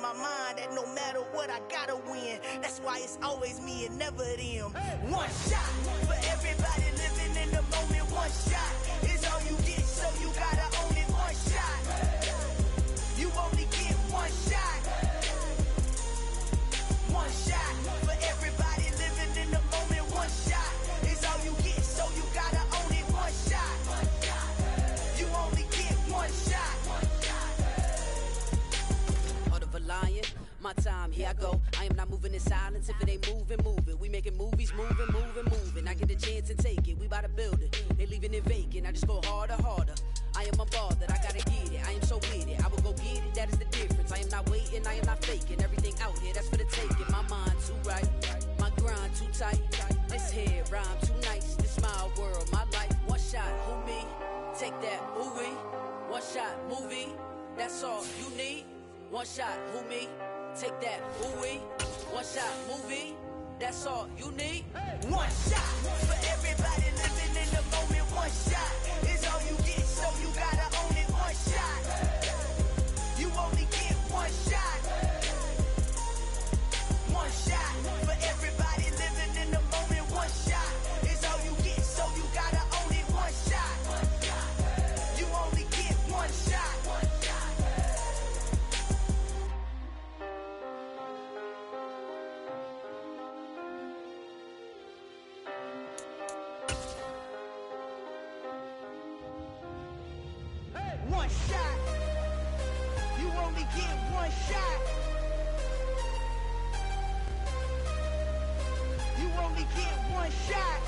my mind that no matter what, I gotta win. That's why it's always me and never them. One shot for everybody living in the moment. One shot is all you get, so you gotta own it. One shot, you only get one shot. One shot for everybody living in the moment. One shot is all you get, so you gotta own it. One shot, you only get one shot. Heart of a lion, my time, here I go. I am not moving in silence. If it ain't moving, move it. We making movies, moving, moving, moving. I get a chance and take it. We bout to build it. They leaving it vacant. I just go harder, harder. I am a ball that I gotta get it. I am so with it. I will go get it. That is the difference. I am not waiting. I am not faking. Everything out here, that's for the taking. My mind too right. My grind too tight. This head rhyme too nice. This my world, my life. One shot, who me? Take that, movie. One shot, movie. That's all you need. One shot, who me? Take that, ooh-wee. One shot, movie. That's all you need. One shot for everybody living in the moment. One shot is all you get, so you gotta own it. One shot, you only get one shot. One shot for everybody living in the moment. One shot is all you get, so you gotta own it. One shot, you only get one shot. One shot. You only get one shot. You only get one shot.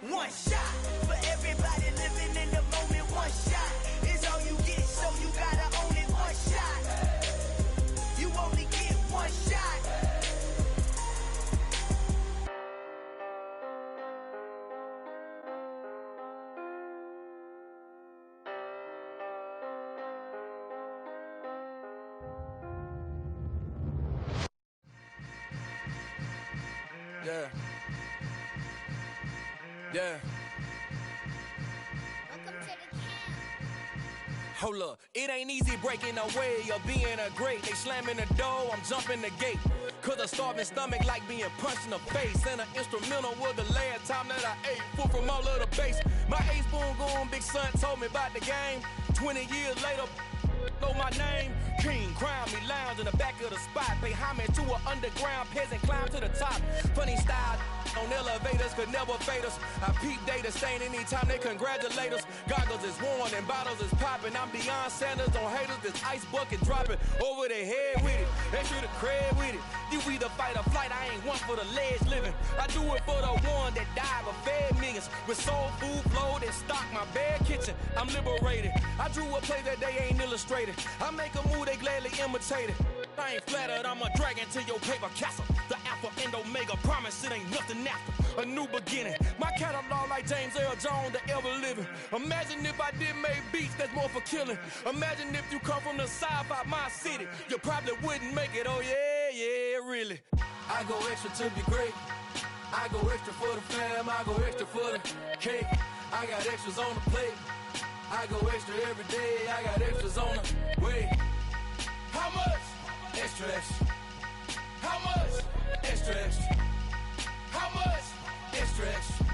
One shot for everybody living in the moment. One shot is all you get, so you gotta own it. One shot. You only get one shot. Yeah. Yeah. Hold up, it ain't easy breaking away or being a great. They slamming the door, I'm jumping the gate. Cause a starving stomach like being punched in the face. And an instrumental was the last time that I ate food from all of the bass. My A-spoon going big son told me about the game. 20 years later, know my name. King, crown me, lounge in the back of the spot. Pay homage to an underground peasant, climb to the top. Funny style on elevators could never fade us. I peep data stain anytime they congratulate us. Goggles is worn and bottles is popping. I'm beyond Sanders on haters, this ice bucket dropping over their head with it. Extra the cred with it. You either fight or flight, I ain't one for the ledge living. I do it for the one that died but fed millions. With soul food flowed and stocked my bare kitchen. I'm liberated. I drew a play that they ain't illustrated. I make a move, they gladly imitate it. I ain't flattered, I'm a dragon to your paper castle. The alpha and omega, promise it ain't nothing after. A new beginning. My catalog like James Earl Jones, the ever living. Imagine if I did make beats that's more for killing. Imagine if you come from the south out my city. You probably wouldn't make it, oh yeah, yeah, really. I go extra to be great. I go extra for the fam, I go extra for the cake. I got extras on the plate. I go extra every day, I got extras on the way. How much? Extra, extra. How much? Extra, extra. How much? Extra, extra.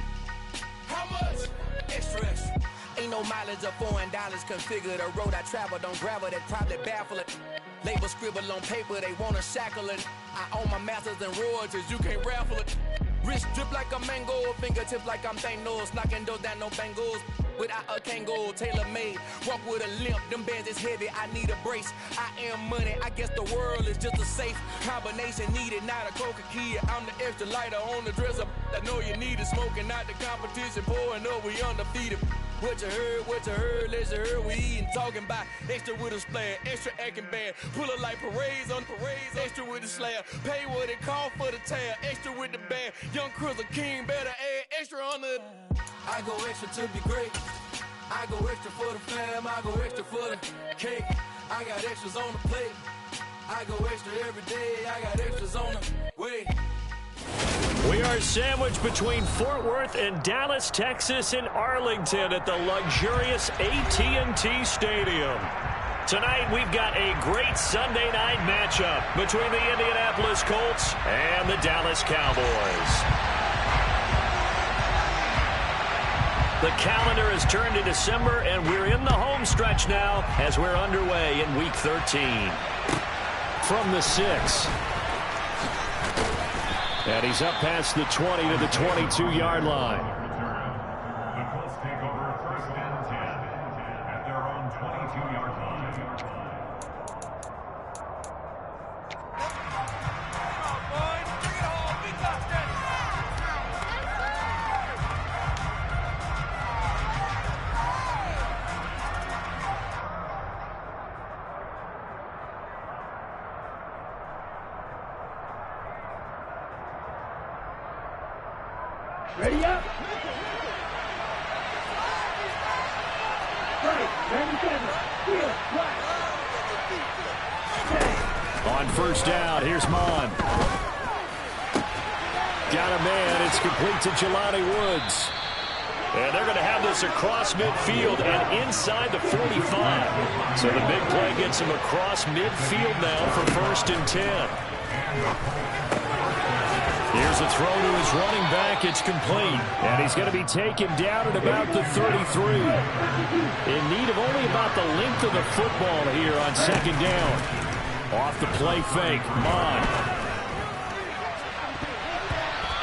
How much? Extra, extra. Ain't no mileage of $4 configure the road I travel. Don't gravel that probably baffle it. Label scribble on paper, they wanna shackle it. I own my masters and royalties, you can't raffle it. Wrist drip like a mango, fingertips like I'm Thanos, knocking those down no bangles. Without a Kango, tailor-made, walk with a limp, them bands is heavy, I need a brace. I am money, I guess the world is just a safe combination needed, not a coca-key. I'm the extra lighter on the dresser, I know you need it, smoking out the competition, pouring up, we undefeated. What you heard, let's you heard, we eatin', talking about extra with a splash, extra acting bad, pull it like parades on parades, extra with the slab, pay what it cost for the tab, extra with the band, young Chris a king, better add extra on the. I go extra to be great. I go extra for the fam, I go extra for the cake. I got extras on the plate. I go extra every day, I got extras on the way. We are sandwiched between Fort Worth and Dallas, Texas, and Arlington at the luxurious AT&T Stadium. Tonight, we've got a great Sunday night matchup between the Indianapolis Colts and the Dallas Cowboys. The calendar has turned to December, and we're in the home stretch now as we're underway in Week 13. From the 6. And he's up past the 20 to the 22-yard line. Ready up. On first down, here's Mon. Got a man. It's complete to Jelani Woods. And they're going to have this across midfield and inside the 45. So the big play gets him across midfield now for 1st and 10. Here's a throw to his running back. It's complete. And he's going to be taken down at about the 33. In need of only about the length of the football here on 2nd down. Off the play fake. Mon.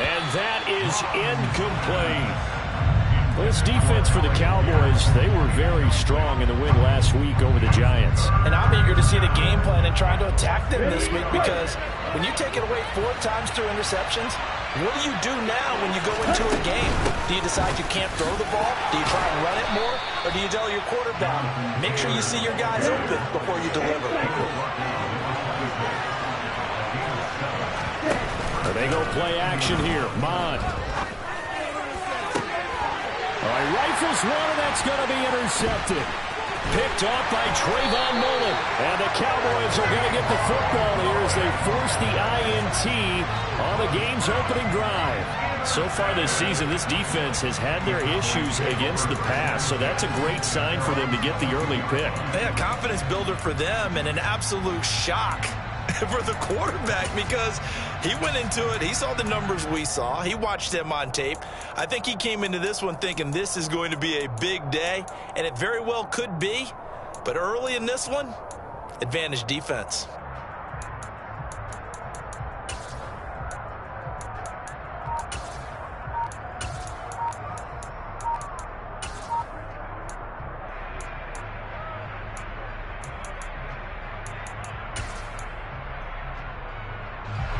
And that is incomplete. Well, this defense for the Cowboys, they were very strong in the win last week over the Giants. And I'm eager to see the game plan and trying to attack them this week, because when you take it away 4 times through interceptions, what do you do now when you go into a game? Do you decide you can't throw the ball? Do you try and run it more? Or do you tell your quarterback, make sure you see your guys open before you deliver? They go play action here. Mon. All right, rifles one, and that's going to be intercepted. Picked off by Trayvon Mullen. And the Cowboys are going to get the football here as they force the INT on the game's opening drive. So far this season, this defense has had their issues against the pass, so that's a great sign for them to get the early pick. Yeah, confidence builder for them and an absolute shock for the quarterback, because he went into it, he saw the numbers we saw, he watched them on tape. I think he came into this one thinking this is going to be a big day, and it very well could be, but early in this one, advantage defense.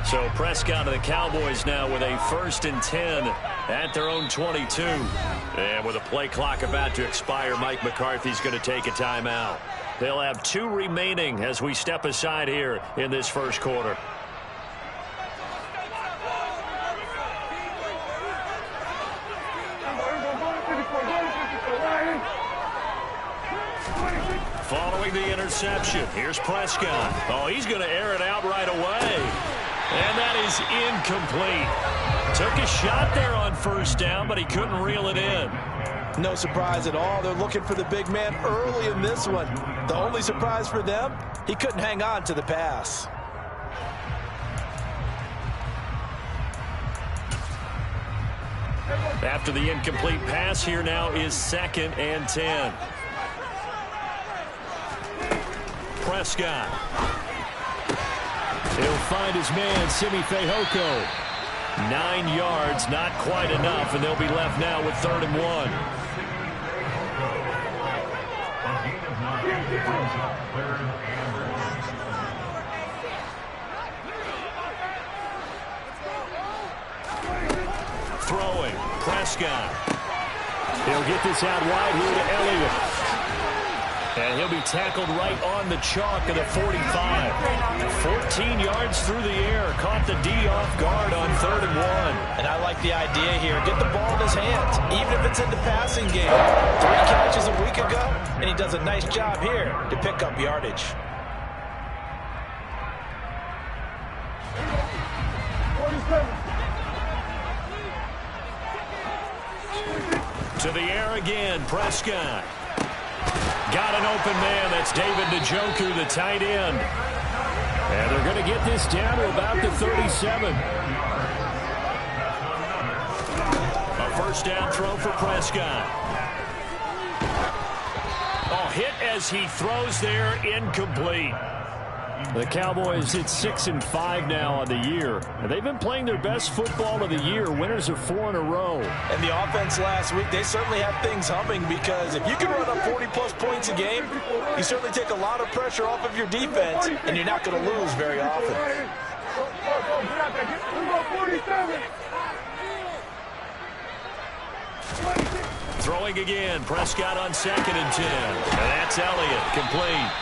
So Prescott of the Cowboys now with a 1st and 10 at their own 22. And with a play clock about to expire, Mike McCarthy's going to take a timeout. They'll have 2 remaining as we step aside here in this first quarter. Following the interception, here's Prescott. Oh, he's going to air it out right away. And that is incomplete. Took a shot there on first down, but he couldn't reel it in. No surprise at all. They're looking for the big man early in this one. The only surprise for them, he couldn't hang on to the pass. After the incomplete pass, here now is 2nd and 10. Prescott. He'll find his man, Simi Fehoko. 9 yards, not quite enough, and they'll be left now with 3rd and 1. Throwing, Prescott. He'll get this out wide here to Elliott. And he'll be tackled right on the chalk of the 45. 14 yards through the air. Caught the D off guard on 3rd and 1. And I like the idea here. Get the ball in his hands, even if it's in the passing game. 3 catches a week ago, and he does a nice job here to pick up yardage. To the air again, Prescott. Got got an open man. That's David Njoku, the tight end. And they're going to get this down to about the 37. A first down throw for Prescott. Oh, hit as he throws there, incomplete. The Cowboys hit 6-5 now on the year. And they've been playing their best football of the year. Winners of 4 in a row. And the offense last week, they certainly have things humming, because if you can run up 40-plus points a game, you certainly take a lot of pressure off of your defense, and you're not going to lose very often. Throwing again. Prescott on 2nd and 10. And that's Elliott, complete.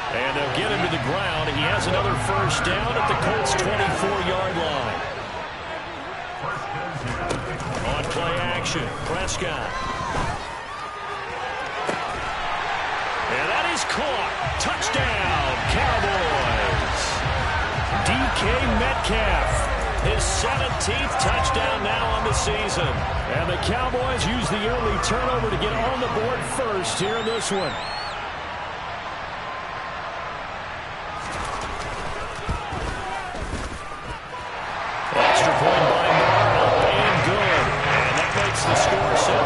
And they'll get him to the ground. He has another first down at the Colts' 24-yard line. On play action, Prescott. And that is caught. Touchdown, Cowboys. DK Metcalf, his 17th touchdown now on the season. And the Cowboys use the early turnover to get on the board first here in this one. Extra point by Martin, up and good. And that makes the score 7-0.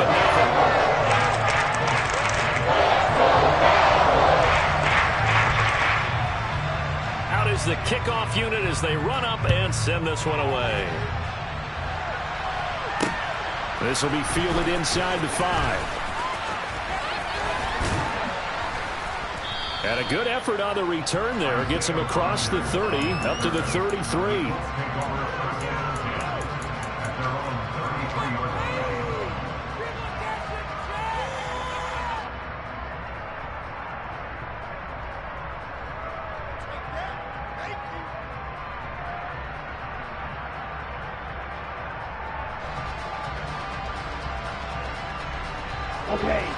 Out is the kickoff unit as they run up and send this one away. This will be fielded inside the 5. And a good effort on the return there. Gets him across the 30, up to the 33.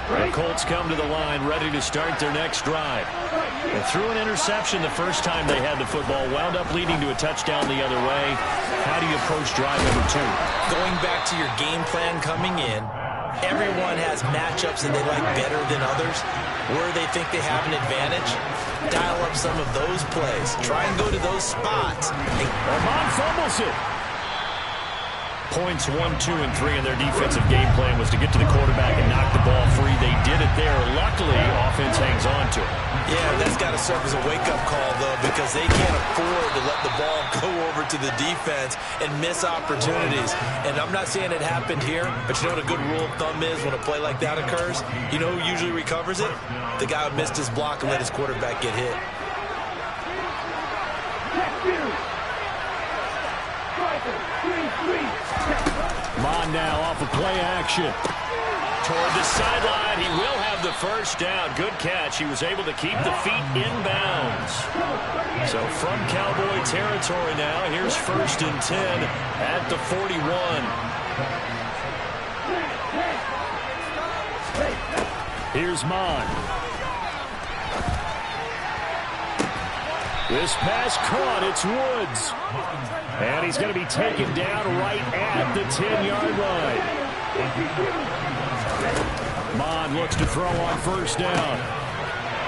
The Colts come to the line ready to start their next drive. They threw an interception the first time they had the football, wound up leading to a touchdown the other way. How do you approach drive number 2? Going back to your game plan coming in, everyone has matchups that they like better than others. Where they think they have an advantage, dial up some of those plays. Try and go to those spots. Armand fumbles it. Points 1, 2, and 3 in their defensive game plan was to get to the quarterback and knock the ball free. They did it there. Luckily, offense hangs on to it. Yeah, that's got to serve as a wake-up call, though, because they can't afford to let the ball go over to the defense and miss opportunities. And I'm not saying it happened here, but you know what a good rule of thumb is when a play like that occurs? You know who usually recovers it? The guy who missed his block and let his quarterback get hit. Mon now off of play action. Toward the sideline, he will have the first down. Good catch. He was able to keep the feet in bounds. So from Cowboy territory now, here's 1st and 10 at the 41. Here's Mon. This pass caught. It's Woods. And he's going to be taken down right at the 10-yard line. Mon looks to throw on first down.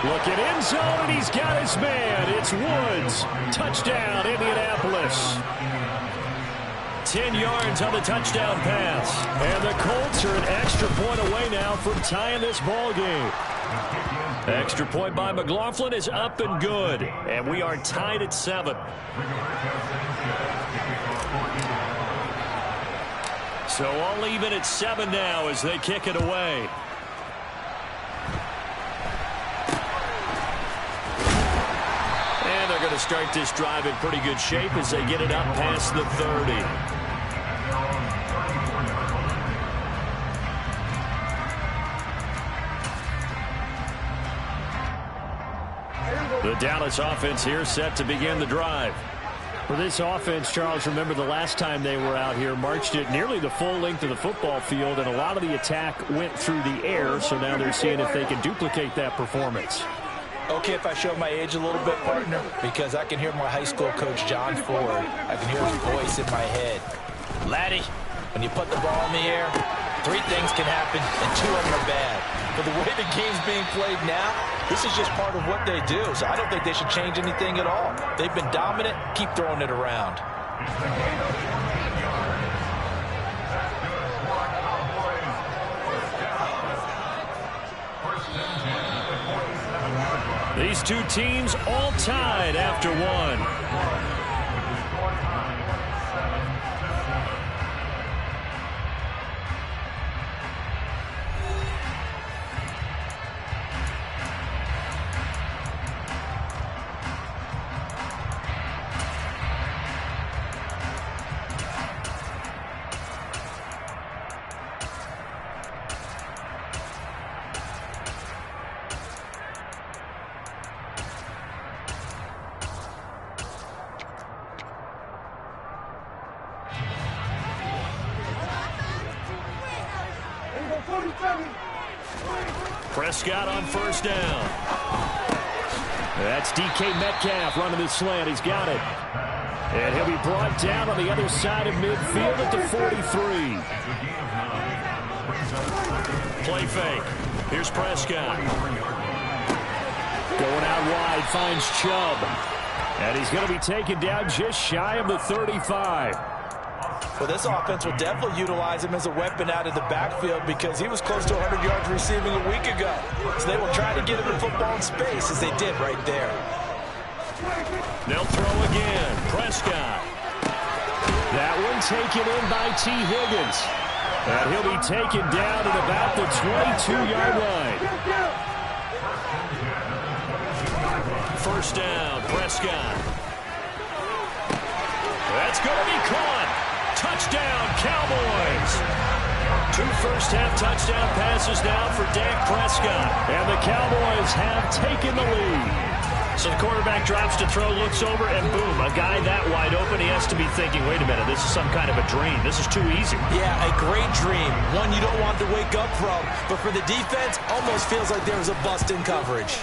Looking end zone, and he's got his man. It's Woods. Touchdown, Indianapolis. 10 yards on the touchdown pass. And the Colts are an extra point away now from tying this ball game. Extra point by McLaughlin is up and good. And we are tied at 7. So all even at 7 now as they kick it away. And they're going to start this drive in pretty good shape as they get it up past the 30. The Dallas offense here set to begin the drive. For this offense, Charles, remember the last time they were out here, marched it nearly the full length of the football field, and a lot of the attack went through the air, so now they're seeing if they can duplicate that performance. Okay, if I show my age a little bit, partner, because I can hear my high school coach, John Ford. I can hear his voice in my head. Laddie, when you put the ball in the air, 3 things can happen, and 2 of them are bad. But the way the game's being played now, This is just part of what they do, so I don't think they should change anything at all. They've been dominant. Keep throwing it around. These two teams all tied after one. Prescott on first down. That's DK Metcalf running the slant. He's got it. And he'll be brought down on the other side of midfield at the 43. Play fake. Here's Prescott. Going out wide, finds Chubb. And he's going to be taken down just shy of the 35. Well, this offense will definitely utilize him as a weapon out of the backfield because he was close to 100 yards receiving a week ago. So they will try to get him the football in space as they did right there. They'll throw again. Prescott. That one taken in by T. Higgins. And he'll be taken down at about the 22-yard line. First down, Prescott. That's going to be caught. Touchdown, Cowboys. 2 first-half touchdown passes now for Dak Prescott. And the Cowboys have taken the lead. So the quarterback drops to throw, looks over, and boom, a guy that wide open, he has to be thinking, wait a minute, this is some kind of a dream. This is too easy. Yeah, a great dream. One you don't want to wake up from. But for the defense, almost feels like there was a bust in coverage.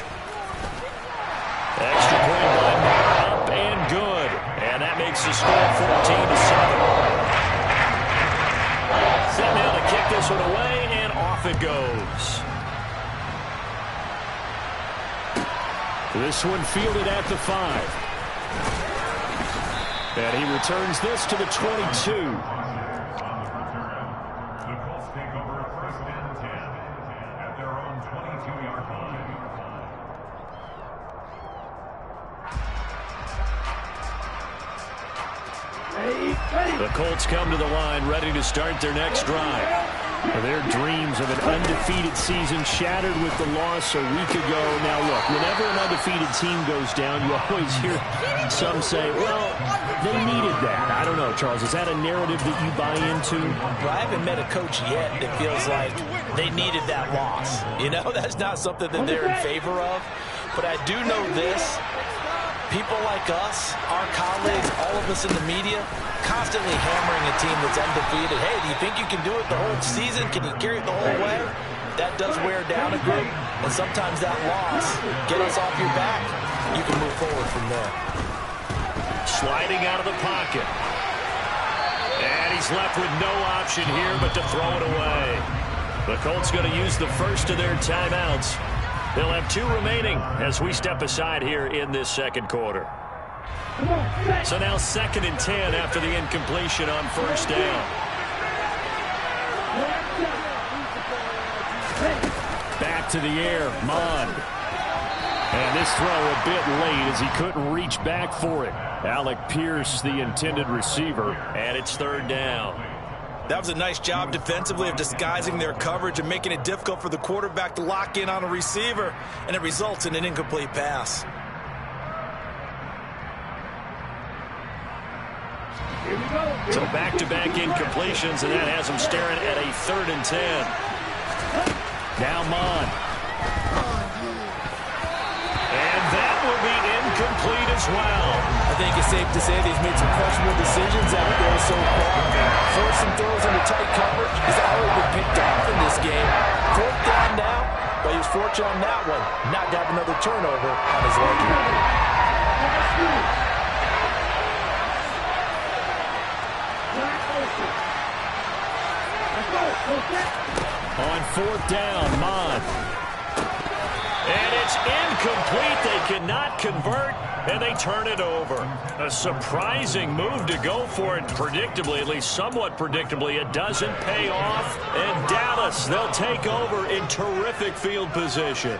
Extra point line up and good. And that makes the score 14-7. Set now to kick this one away, and off it goes. This one fielded at the 5. And he returns this to the 22. The Colts come to the line ready to start their next drive. Their dreams of an undefeated season shattered with the loss a week ago. Now look, whenever an undefeated team goes down, you always hear some say, well, they needed that. I don't know, Charles, is that a narrative that you buy into? Well, I haven't met a coach yet that feels like they needed that loss. You know, that's not something that they're in favor of. But I do know this. People like us, our colleagues, all of us in the media, constantly hammering a team that's undefeated. Hey, do you think you can do it the whole season? Can you carry it the whole way? That does wear down a group, and sometimes that loss, get us off your back, you can move forward from there. Sliding out of the pocket. And he's left with no option here but to throw it away. The Colts going to use the first of their timeouts. They'll have 2 remaining as we step aside here in this second quarter. So now 2nd and 10 after the incompletion on first down. Back to the air, Mond. And this throw a bit late as he couldn't reach back for it. Alec Pierce, the intended receiver, and it's 3rd down. That was a nice job defensively of disguising their coverage and making it difficult for the quarterback to lock in on a receiver, and it results in an incomplete pass. So back-to-back incompletions, and that has him staring at a 3rd and 10. Now Mond. And that will be incomplete as well. I think it's safe to say they've made some questionable decisions out there so far. Forced some throws into tight coverage. He's already been picked off in this game. 4th down now, but he was fortunate on that one not to have another turnover on his leg. On 4th down, Mond. And it's cannot convert, and they turn it over. A surprising move to go for it. Predictably, at least somewhat predictably, it doesn't pay off. And Dallas, they'll take over in terrific field position.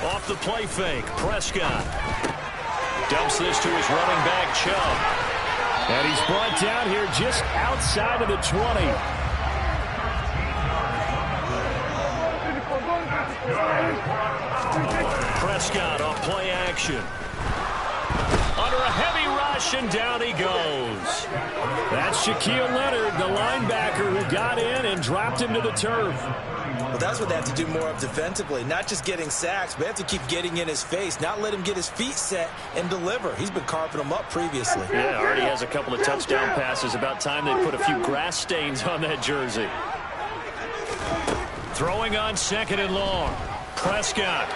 Off the play fake, Prescott dumps this to his running back, Chubb. And he's brought down here just outside of the 20. Prescott off play action. Under a heavy rush, and down he goes. That's Shaquille Leonard, the linebacker who got in and dropped him to the turf. Well, that's what they have to do more of defensively. Not just getting sacks, but they have to keep getting in his face, not let him get his feet set and deliver. He's been carving them up previously. Yeah, already has a couple of touchdown passes. About time they put a few grass stains on that jersey. Throwing on 2nd and long. Prescott.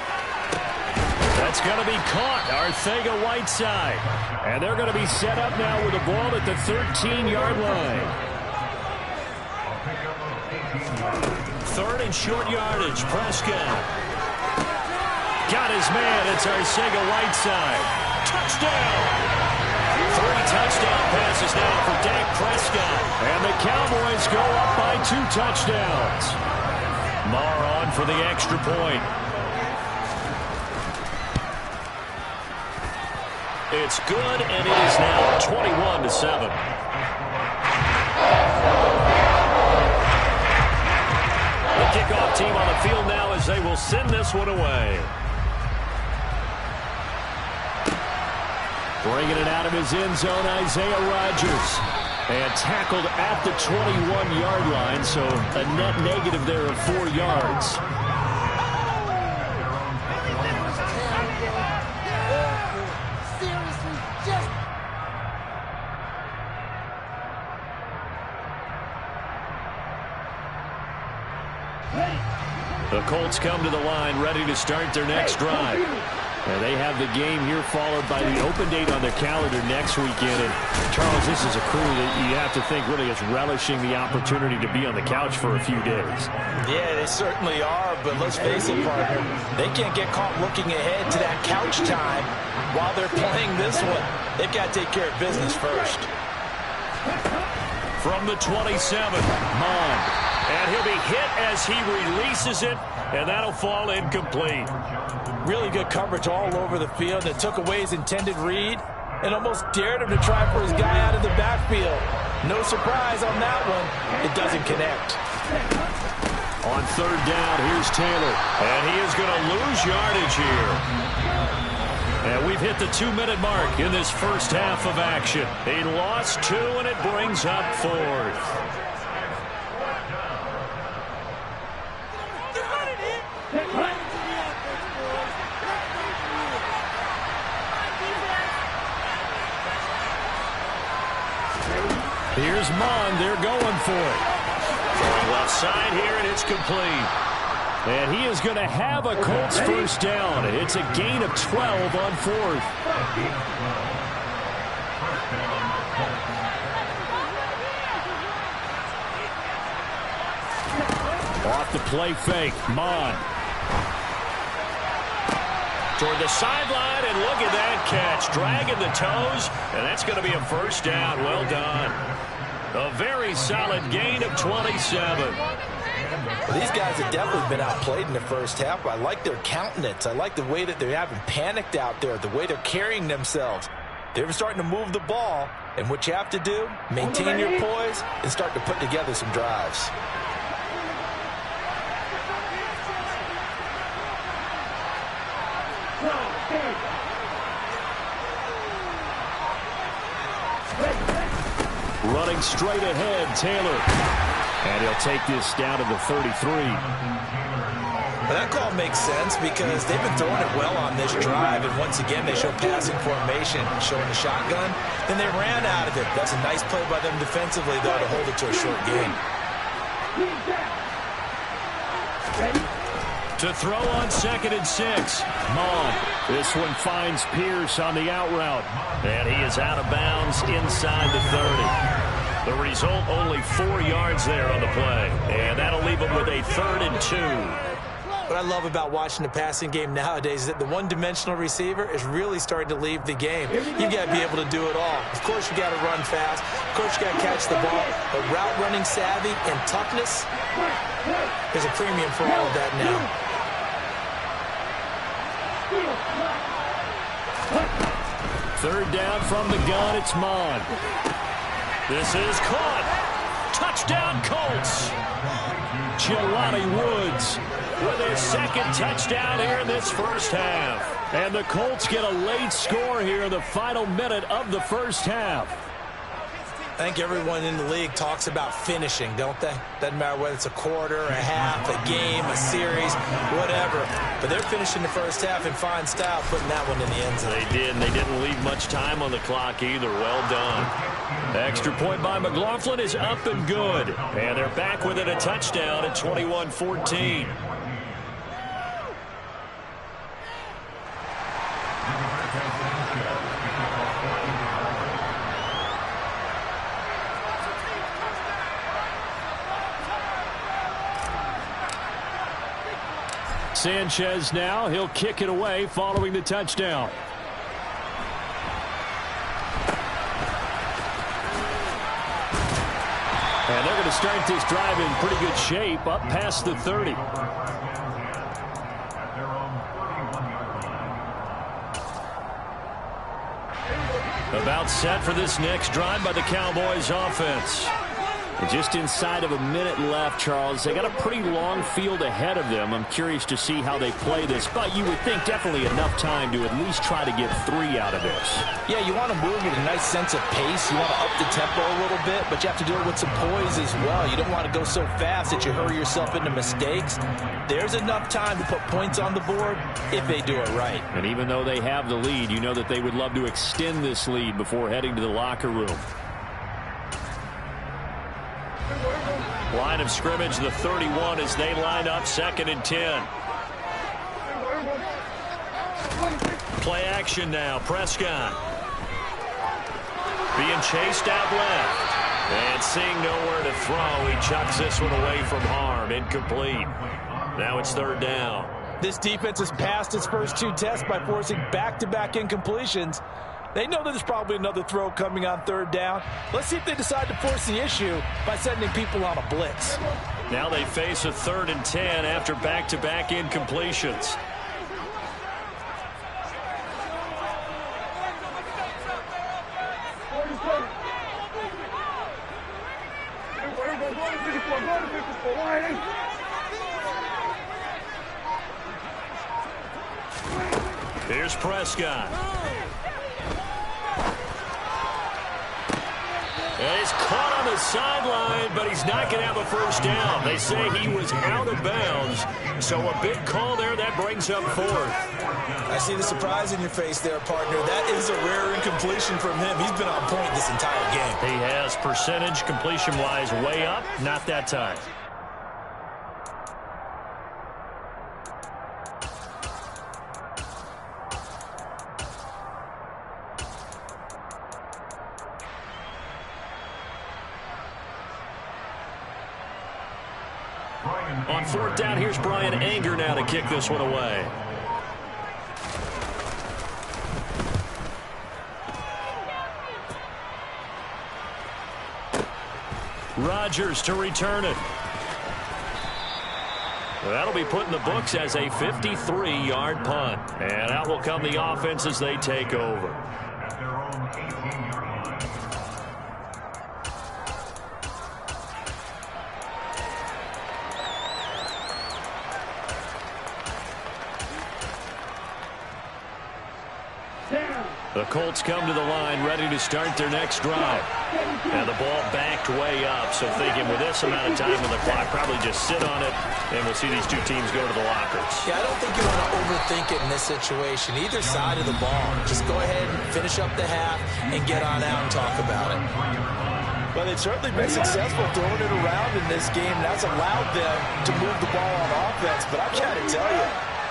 That's going to be caught. Arcega-Whiteside. And they're going to be set up now with the ball at the 13-yard line. 3rd and short yardage. Prescott. Got his man. It's Arcega-Whiteside. Touchdown. 3 touchdown passes now for Dak Prescott. And the Cowboys go up by 2 touchdowns. Marr on for the extra point. It's good, and it is now 21-7. The kickoff team on the field now as they will send this one away. Bringing it out of his end zone, Isaiah Rodgers. And tackled at the 21-yard line, so a net negative there of 4 yards. The Colts come to the line ready to start their next drive. And they have the game here followed by the open date on their calendar next weekend. And Charles, this is a crew that you have to think really is relishing the opportunity to be on the couch for a few days. Yeah, they certainly are, but let's face it, partner, they can't get caught looking ahead to that couch time while they're playing this one. They've got to take care of business first. From the 27, Mond. And he'll be hit as he releases it, and that'll fall incomplete. Really good coverage all over the field that took away his intended read and almost dared him to try for his guy out of the backfield. No surprise on that one. It doesn't connect. On 3rd down, here's Taylor. And he is going to lose yardage here. And we've hit the 2-minute mark in this first half of action. He lost 2, and it brings up 4th. Here's Mond. They're going for it. Throwing left side here, and it's complete. And he is going to have a Colts first down. It's a gain of 12 on 4th. Off the play fake, Mond. Toward the sideline, and look at that catch. Dragging the toes, and that's going to be a first down. Well done. A very solid gain of 27. Well, these guys have definitely been outplayed in the first half. I like their countenance. I like the way that they haven't panicked out there, the way they're carrying themselves. They're starting to move the ball, and what you have to do, maintain your poise and start to put together some drives. Running straight ahead, Taylor. And he'll take this down to the 33. Well, that call makes sense because they've been throwing it well on this drive, and once again they show passing formation, showing the shotgun. Then they ran out of it. That's a nice play by them defensively, though, to hold it to a short gain. To throw on 2nd and 6. Mond. This one finds Pierce on the out route. And he is out of bounds inside the 30. The result, only 4 yards there on the play. And that'll leave them with a 3rd and 2. What I love about watching the passing game nowadays is that the one-dimensional receiver is really starting to leave the game. You've got to be able to do it all. Of course, you got to run fast. Of course, you got to catch the ball. But route running savvy and toughness, there's a premium for all of that now. 3rd down from the gun, it's Mon. This is caught. Touchdown, Colts. Jelani Woods with his 2nd touchdown here in this first half. And the Colts get a late score here in the final minute of the first half. I think everyone in the league talks about finishing, don't they? Doesn't matter whether it's a quarter, a half, a game, a series, whatever. But they're finishing the first half in fine style, putting that one in the end zone. They did, and they didn't leave much time on the clock either. Well done. Extra point by McLaughlin is up and good. And they're back within a touchdown at 21-14. Sanchez now, he'll kick it away following the touchdown. And they're going to start this drive in pretty good shape, up past the 30. About set for this next drive by the Cowboys offense. Just inside of a minute left, Charles. They got a pretty long field ahead of them. I'm curious to see how they play this, but you would think definitely enough time to at least try to get 3 out of this. Yeah, you want to move with a nice sense of pace. You want to up the tempo a little bit, but you have to do it with some poise as well. You don't want to go so fast that you hurry yourself into mistakes. There's enough time to put points on the board if they do it right. And even though they have the lead, you know that they would love to extend this lead before heading to the locker room. Line of scrimmage, the 31 as they line up 2nd and 10. Play action now. Prescott being chased out left. And seeing nowhere to throw, he chucks this one away from harm. Incomplete. Now it's 3rd down. This defense has passed its first 2 tests by forcing back-to-back incompletions. They know that there's probably another throw coming on 3rd down. Let's see if they decide to force the issue by sending people on a blitz. Now they face a 3rd and 10 after back-to-back incompletions. Here's Prescott. And he's caught on the sideline, but he's not going to have a first down. They say he was out of bounds, so a big call there. That brings up 4th. I see the surprise in your face there, partner. That is a rare incompletion from him. He's been on point this entire game. He has percentage completion-wise way up. Not that time. On 4th down, here's Brian Anger now to kick this one away. Rodgers to return it. That'll be put in the books as a 53-yard punt. And out will come the offense as they take over. The Colts come to the line ready to start their next drive. And the ball backed way up. So thinking with this amount of time on the clock, probably just sit on it, and we'll see these 2 teams go to the lockers. Yeah, I don't think you want to overthink it in this situation. Either side of the ball. Just go ahead and finish up the half and get on out and talk about it. Well, they've certainly been successful throwing it around in this game. That's allowed them to move the ball on offense. But I've got to tell you,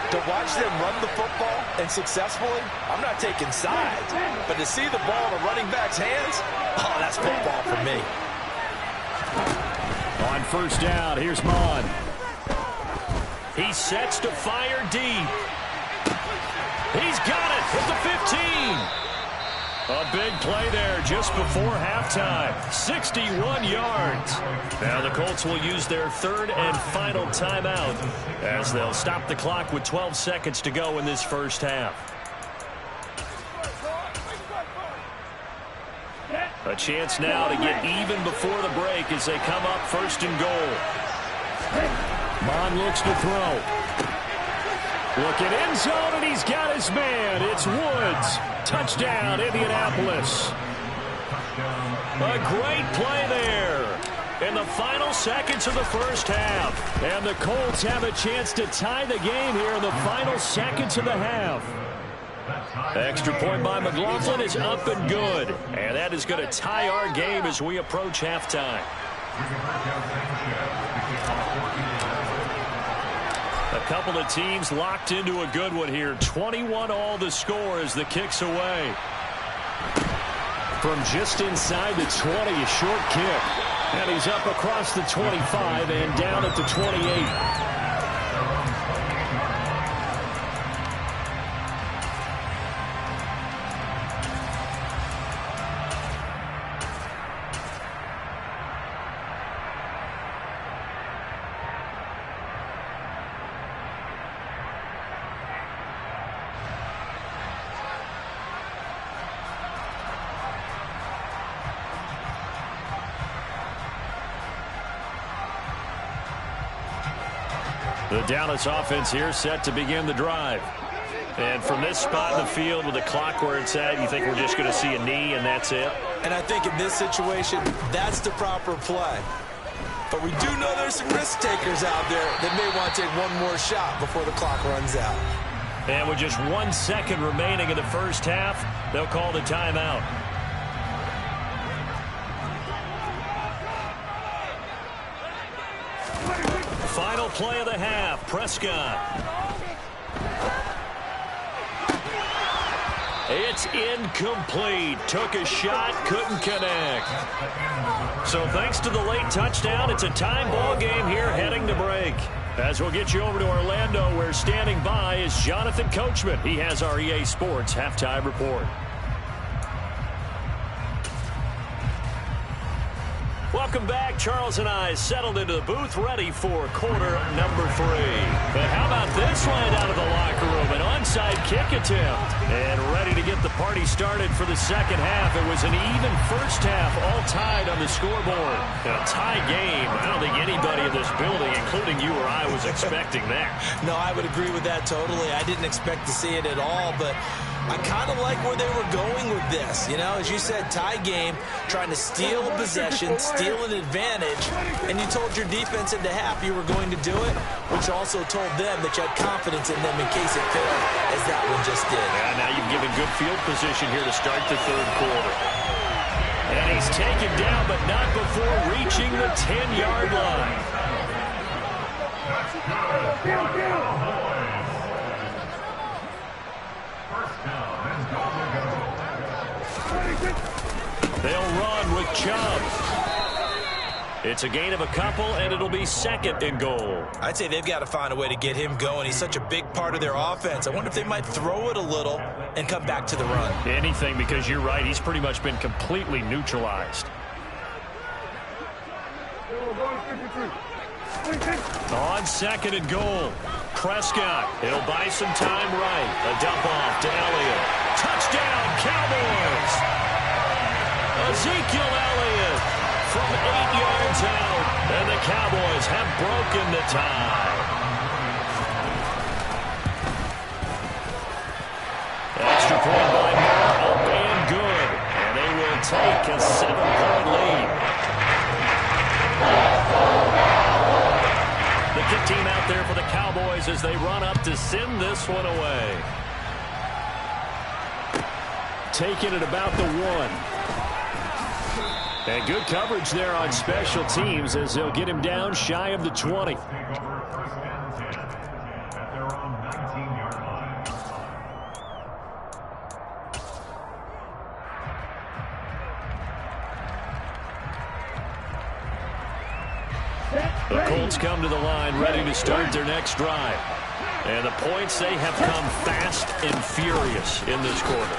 to watch them run the football and successfully, I'm not taking sides. But to see the ball in a running back's hands, oh, that's football for me. On first down, here's Mon. He sets to fire deep. He's got it at the 15. A big play there just before halftime. 61 yards. Now the Colts will use their third and final timeout as they'll stop the clock with 12 seconds to go in this first half. A chance now to get even before the break as they come up first and goal. Mon looks to throw. Looking end zone, and he's got his man. It's Woods. Touchdown, Indianapolis. A great play there in the final seconds of the first half. And the Colts have a chance to tie the game here in the final seconds of the half. Extra point by McLaughlin is up and good. And that is going to tie our game as we approach halftime. A couple of teams locked into a good one here. 21-all the score as the kick's away. From just inside the 20, a short kick. And he's up across the 25 and down at the 28. The Dallas offense here set to begin the drive. And from this spot in the field with the clock where it's at, you think we're just going to see a knee and that's it? And I think in this situation, that's the proper play. But we do know there's some risk takers out there that may want to take one more shot before the clock runs out. And with just 1 second remaining in the first half, they'll call the timeout. Final play of the half, Prescott. It's incomplete. Took a shot, couldn't connect. So thanks to the late touchdown, it's a tie ball game here heading to break. As we'll get you over to Orlando, where standing by is Jonathan Coachman. He has our EA Sports halftime report. Welcome back. Charles and I settled into the booth, ready for quarter number 3. But how about this right out of the locker room? An onside kick attempt. And ready to get the party started for the second half. It was an even first half, all tied on the scoreboard. A tie game. I don't think anybody in this building, including you or I, was expecting that. No, I would agree with that totally. I didn't expect to see it at all, but I kind of like where they were going with this. You know, as you said, tie game, trying to steal a possession, steal an advantage, and you told your defense at the half you were going to do it, which also told them that you had confidence in them in case it failed, as that one just did. Yeah, now you've given good field position here to start the third quarter. And he's taken down, but not before reaching the 10-yard line. They'll run with Chubb. It's a gain of a couple, and it'll be second and goal. I'd say they've got to find a way to get him going. He's such a big part of their offense. I wonder if they might throw it a little and come back to the run. Anything, because you're right. He's pretty much been completely neutralized. On second and goal, Prescott. He'll buy some time right. A dump off to Elliott. Touchdown, Cowboys! Ezekiel Elliott from 8 yards out, and the Cowboys have broken the tie. Extra point by Moore, up and good, and they will take a 7-point lead. The kick team out there for the Cowboys as they run up to send this one away. Taking it about the 1. And good coverage there on special teams as they'll get him down shy of the 20. The Colts come to the line ready to start their next drive. And the points, they have come fast and furious in this quarter.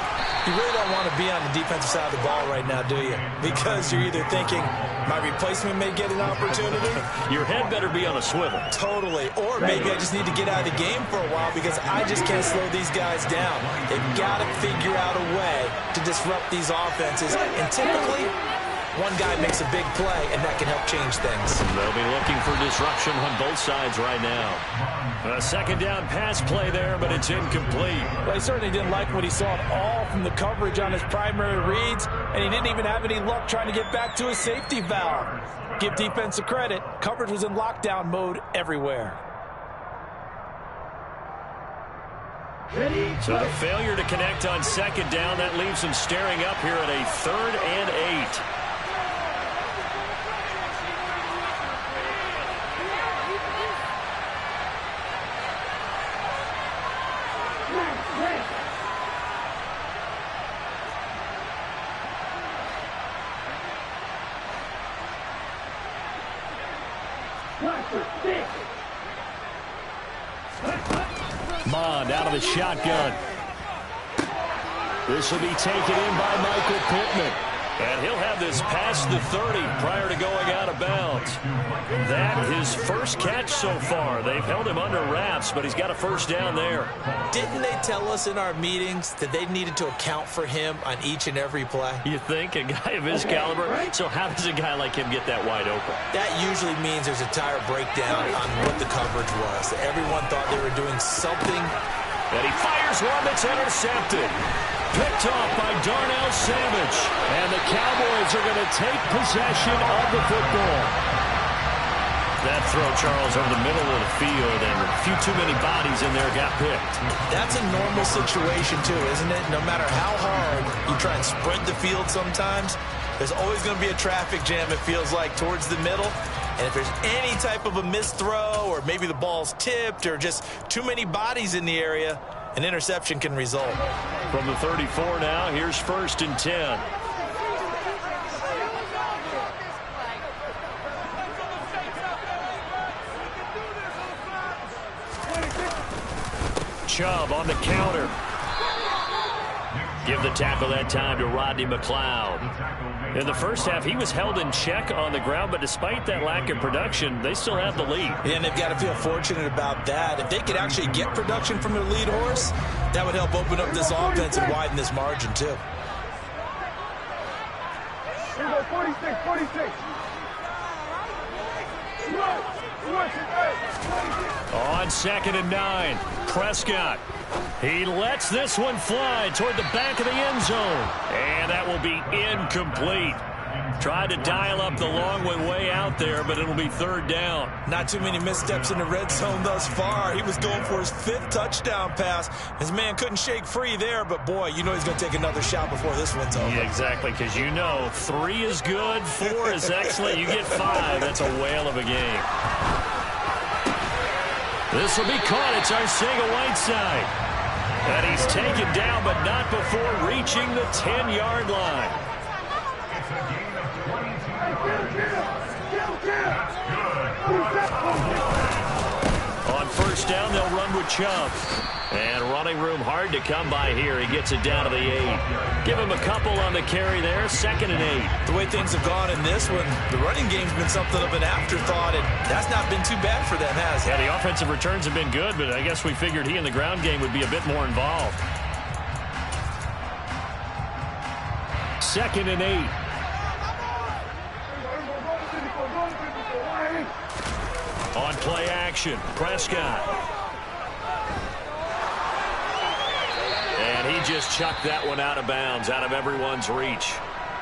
You really don't want to be on the defensive side of the ball right now, do you? Because you're either thinking, my replacement may get an opportunity. Your head better be on a swivel. Totally. Or maybe I just need to get out of the game for a while because I just can't slow these guys down. They've got to figure out a way to disrupt these offenses. And typically, one guy makes a big play, and that can help change things. They'll be looking for disruption on both sides right now. A second down pass play there, but it's incomplete. Well, he certainly didn't like what he saw at all from the coverage on his primary reads, and he didn't even have any luck trying to get back to his safety valve. Give defense a credit. Coverage was in lockdown mode everywhere. So the failure to connect on second down, that leaves him staring up here at a 3rd and 8. Mond out of the shotgun. This will be taken in by Michael Pittman. And he'll have this past the 30 prior to going out of bounds. That his first catch so far. They've held him under wraps, but he's got a first down there. Didn't they tell us in our meetings that they needed to account for him on each and every play? You think? A guy of his caliber? So how does a guy like him get that wide open? That usually means there's a tire breakdown on what the coverage was. Everyone thought they were doing something. And he fires one that's intercepted. Picked off by Darnell Savage. And the Cowboys are going to take possession of the football. That throw, Charles, over the middle of the field, and a few too many bodies in there got picked. That's a normal situation, too, isn't it? No matter how hard you try and spread the field sometimes, there's always going to be a traffic jam, it feels like, towards the middle. And if there's any type of a missed throw, or maybe the ball's tipped, or just too many bodies in the area, an interception can result. From the 34 now, here's 1st and 10. Chubb on the counter. Give the tackle that time to Rodney McLeod. In the first half, he was held in check on the ground, but despite that lack of production, they still have the lead. Yeah, and they've got to feel fortunate about that. If they could actually get production from their lead horse, that would help open up this offense and widen this margin, too. 46. On 2nd and 9, Prescott. He lets this one fly toward the back of the end zone. And that will be incomplete. Tried to dial up the long way out there, but it'll be 3rd down. Not too many missteps in the red zone thus far. He was going for his 5th touchdown pass. His man couldn't shake free there, but boy, you know he's going to take another shot before this one's over. Yeah, exactly, because you know 3 is good, 4 is excellent. You get 5, that's a whale of a game. This will be caught. It's Arcega-Whiteside. And he's taken down, but not before reaching the 10-yard line. On 1st down, they'll run with Chubb. And running room hard to come by here. He gets it down to the 8. Give him a couple on the carry there. 2nd and 8. The way things have gone in this one, the running game's been something of an afterthought, and that's not been too bad for them, has it? Yeah, the offensive returns have been good, but I guess we figured he in the ground game would be a bit more involved. 2nd and 8. On play action, Prescott. And he just chucked that one out of bounds, out of everyone's reach.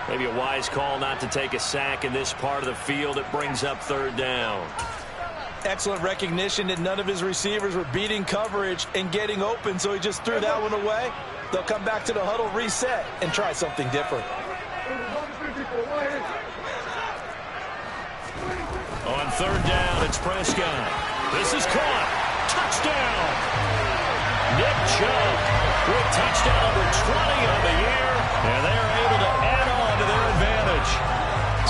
Maybe a wise call not to take a sack in this part of the field. It brings up 3rd down. Excellent recognition that none of his receivers were beating coverage and getting open, so he just threw that one away. They'll come back to the huddle, reset, and try something different. On 3rd down, it's Prescott. This is caught. Touchdown! Nick Chubb with touchdown number 20 on the year, and they're able to add on to their advantage.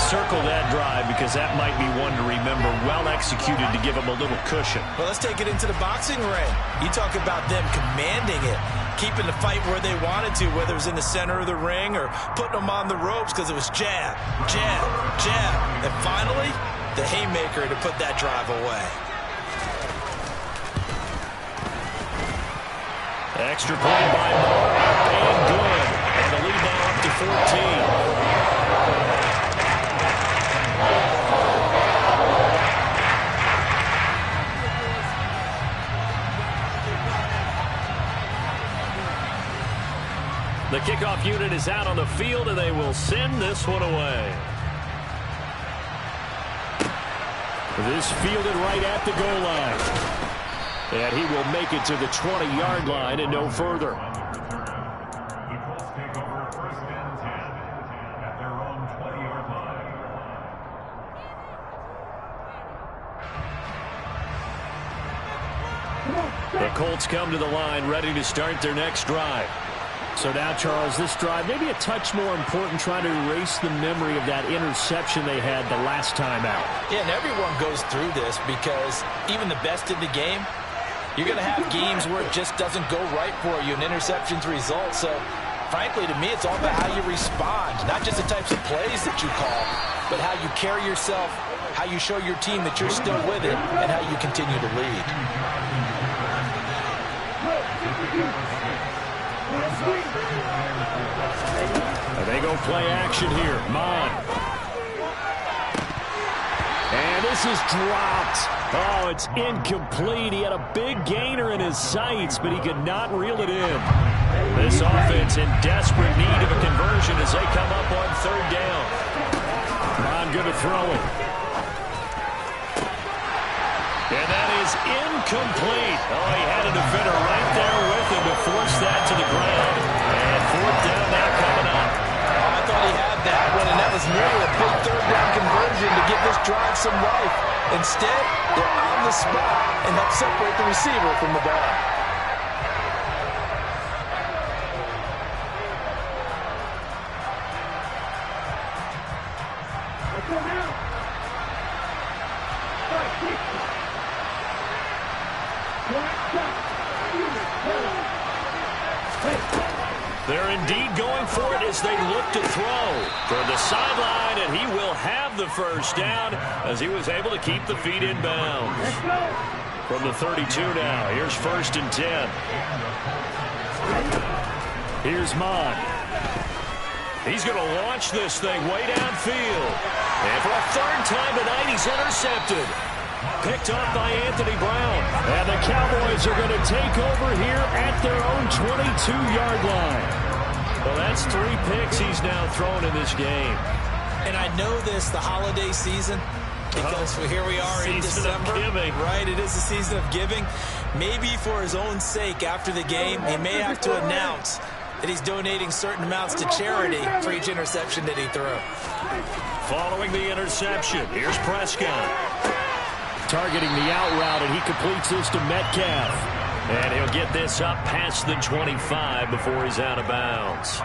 circle that drive because that might be one to remember. Well executed to give them a little cushion. Well, let's take it into the boxing ring. You talk about them commanding it, keeping the fight where they wanted to, whether it was in the center of the ring or putting them on the ropes because it was jab, jab, jab. And finally, the haymaker to put that drive away. Extra point by Moore, and good. And the lead now up to 14. The kickoff unit is out on the field, and they will send this one away. This fielded right at the goal line. And he will make it to the 20-yard line and no further. The Colts come to the line ready to start their next drive. So now, Charles, this drive maybe a touch more important, trying to erase the memory of that interception they had the last time out. Yeah, and everyone goes through this because even the best in the game, you're going to have games where it just doesn't go right for you and interceptions result. So, frankly, to me, it's all about how you respond, not just the types of plays that you call, but how you carry yourself, how you show your team that you're still with it, and how you continue to lead. And they go play action here. Mon. And this is dropped. Oh, it's incomplete. He had a big gainer in his sights, but he could not reel it in. This offense in desperate need of a conversion as they come up on third down. Mon good to throw it. And that is incomplete. Oh, he had a defender right there with him to force that to the ground. And fourth down now coming up. Oh, I thought he had that one, and that was nearly a big third down conversion to give this drive some life. Instead, they're on the spot and help separate the receiver from the ball. They're indeed going for it as they look to throw from the sideline, and he will have the first down as he was able to keep the feet in bounds. From the 32 now, here's 1st and 10. Here's Mon. He's going to launch this thing way downfield. And for a third time tonight, he's intercepted. Picked off by Anthony Brown. And the Cowboys are going to take over here at their own 22-yard line. Well, that's 3 picks he's now thrown in this game. And I know this, the holiday season, because here we are in December. Right, it is the season of giving. Maybe for his own sake after the game, he may have to announce that he's donating certain amounts to charity for each interception that he threw. Following the interception, here's Prescott. Targeting the out route, and he completes this to Metcalf. And he'll get this up past the 25 before he's out of bounds.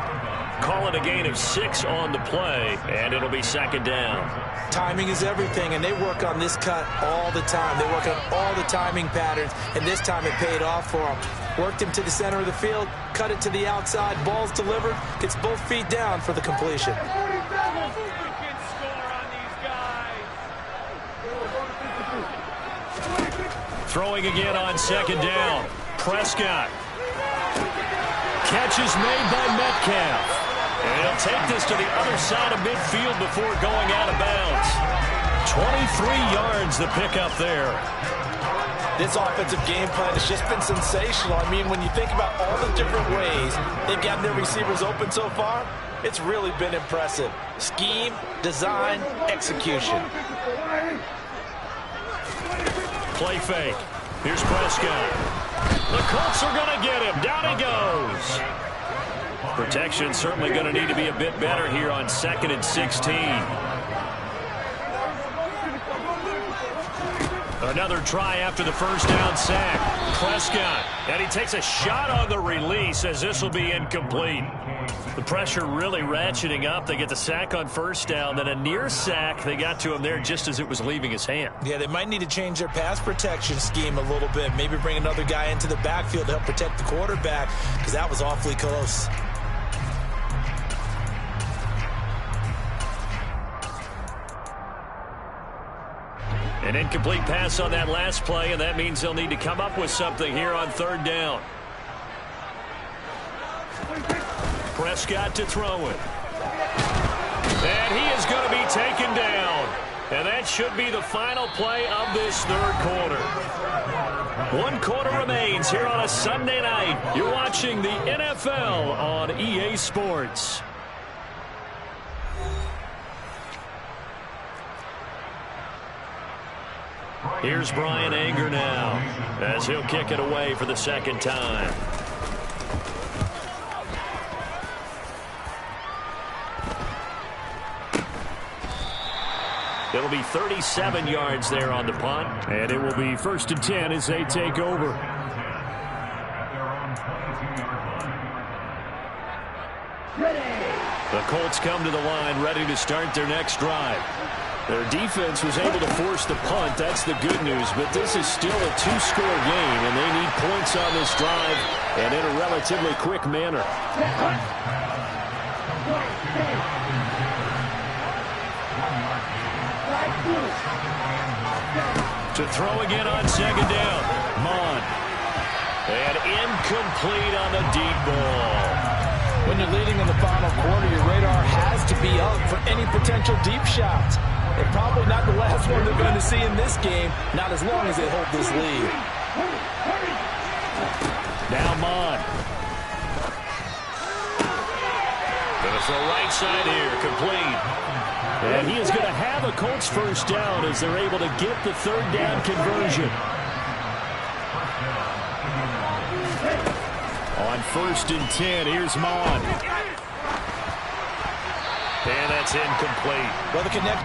Call it a gain of 6 on the play, and it'll be 2nd down. Timing is everything, and they work on this cut all the time. They work on all the timing patterns, and this time it paid off for them. Worked him to the center of the field, cut it to the outside, ball's delivered, gets both feet down for the completion. Throwing again on 2nd down. Prescott. Catch is made by Metcalf. And he'll take this to the other side of midfield before going out of bounds. 23 yards the pickup there. This offensive game plan has just been sensational. I mean, when you think about all the different ways they've gotten their receivers open so far, it's really been impressive. Scheme, design, execution. Play fake. Here's Prescott. The Colts are going to get him. Down he goes. Protection certainly going to need to be a bit better here on 2nd and 16. Another try after the first down sack. Prescott. And he takes a shot on the release as this will be incomplete. The pressure really ratcheting up. They get the sack on first down, then a near sack. They got to him there just as it was leaving his hand. Yeah, they might need to change their pass protection scheme a little bit. Maybe bring another guy into the backfield to help protect the quarterback, because that was awfully close. An incomplete pass on that last play, and that means they'll need to come up with something here on third down. Prescott to throw it. And he is going to be taken down. And that should be the final play of this third quarter. 1 quarter remains here on a Sunday night. You're watching the NFL on EA Sports. Here's Brian Anger now as he'll kick it away for the second time. It'll be 37 yards there on the punt. And it will be 1st and 10 as they take over. The Colts come to the line ready to start their next drive. Their defense was able to force the punt. That's the good news. But this is still a 2-score game, and they need points on this drive and in a relatively quick manner. To throw again on second down. Mon. And incomplete on the deep ball. When you're leading in the final quarter, your radar has to be up for any potential deep shots. And probably not the last one they're going to see in this game, not as long as they hold this lead. Now Mon. Gonna throw right side here, complete. And he is going to have a Colts first down as they're able to get the third down conversion. On 1st and 10, here's Mon. And that's incomplete. Well, the connect.